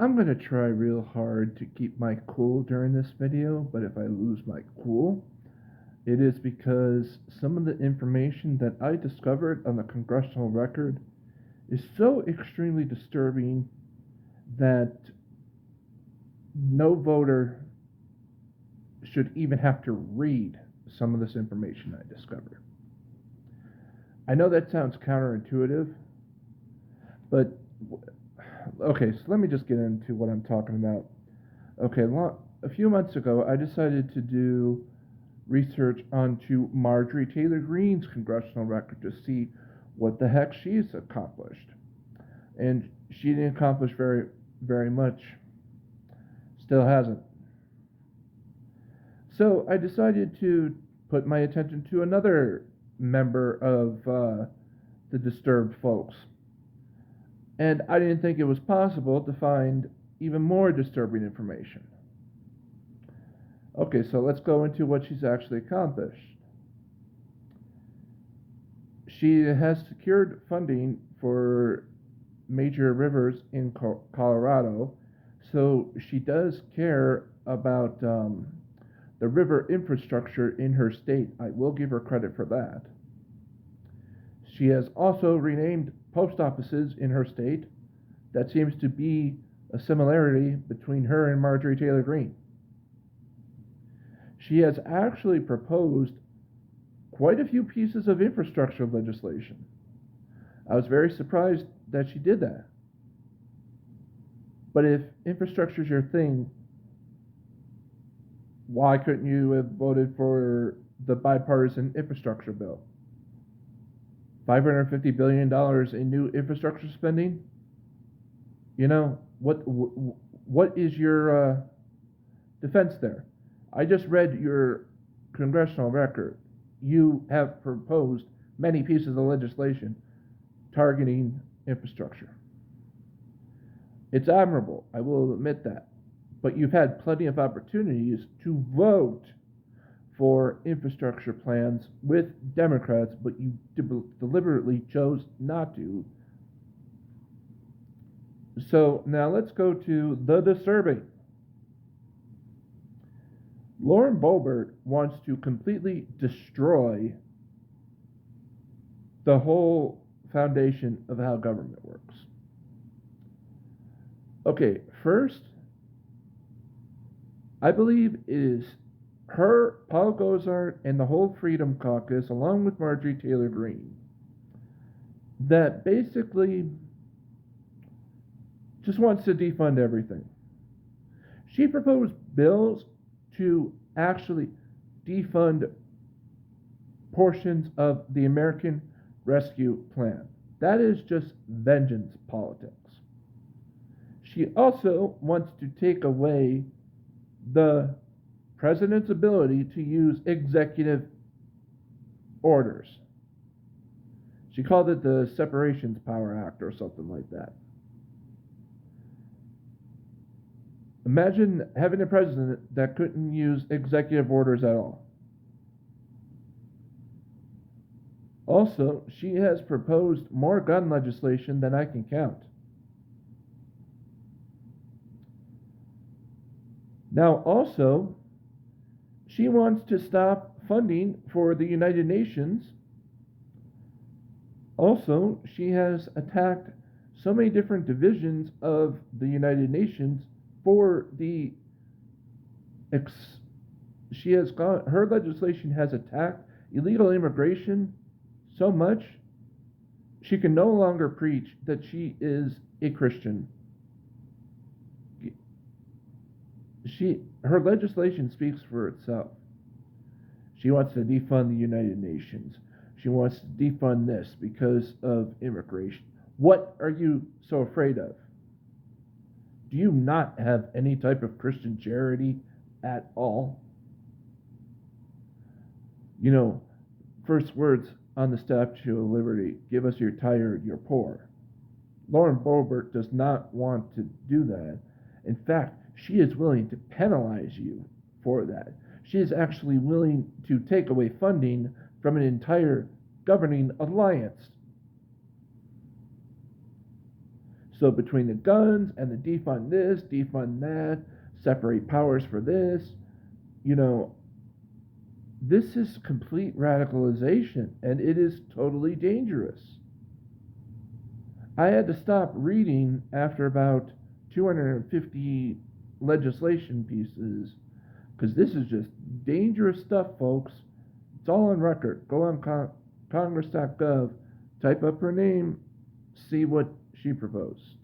I'm going to try real hard to keep my cool during this video, but if I lose my cool, it is because some of the information that I discovered on the congressional record is so extremely disturbing that no voter should even have to read some of this information I discovered. I know that sounds counterintuitive, but okay, so let me just get into what I'm talking about. Okay, a few months ago, I decided to do research onto Marjorie Taylor Greene's congressional record to see what the heck she's accomplished. And she didn't accomplish very much. Still hasn't. So I decided to put my attention to another member of the disturbed folks. And I didn't think it was possible to find even more disturbing information. Okay, so let's go into what she's actually accomplished. She has secured funding for major rivers in Colorado, so she does care about the river infrastructure in her state. I will give her credit for that. She has also renamed post offices in her state. That seems to be a similarity between her and Marjorie Taylor Greene. She has actually proposed quite a few pieces of infrastructure legislation. I was very surprised that she did that. But if infrastructure is your thing, why couldn't you have voted for the bipartisan infrastructure bill? $550 billion in new infrastructure spending? You know, what is your defense there? I just read your congressional record. You have proposed many pieces of legislation targeting infrastructure. It's admirable, I will admit that. But you've had plenty of opportunities to vote for infrastructure plans with Democrats, but you deliberately chose not to. So now let's go to the disturbing. Lauren Boebert wants to completely destroy the whole foundation of how government works. Okay, first, I believe it is her, Paul Gosar, and the whole Freedom Caucus, along with Marjorie Taylor Greene, that basically just wants to defund everything. She proposed bills to actually defund portions of the American Rescue Plan. That is just vengeance politics. She also wants to take away the president's ability to use executive orders. She called it the Separations Power Act or something like that. Imagine having a president that couldn't use executive orders at all. Also, she has proposed more gun legislation than I can count. Now, also, she wants to stop funding for the United Nations. Also, she has attacked so many different divisions of the United Nations for the her legislation has attacked illegal immigration so much she can no longer preach that she is a Christian. Her legislation speaks for itself. She wants to defund the United Nations. She wants to defund this because of immigration. What are you so afraid of? Do you not have any type of Christian charity at all? You know, first words on the Statue of Liberty, give us your tired, your poor. Lauren Boebert does not want to do that. In fact, she is willing to penalize you for that. She is actually willing to take away funding from an entire governing alliance. So between the guns and the defund this, defund that, separate powers for this, you know, this is complete radicalization, and it is totally dangerous. I had to stop reading after about 250 legislation pieces because this is just dangerous stuff, folks. It's all on record. Go on congress.gov, type up her name, see what she proposed.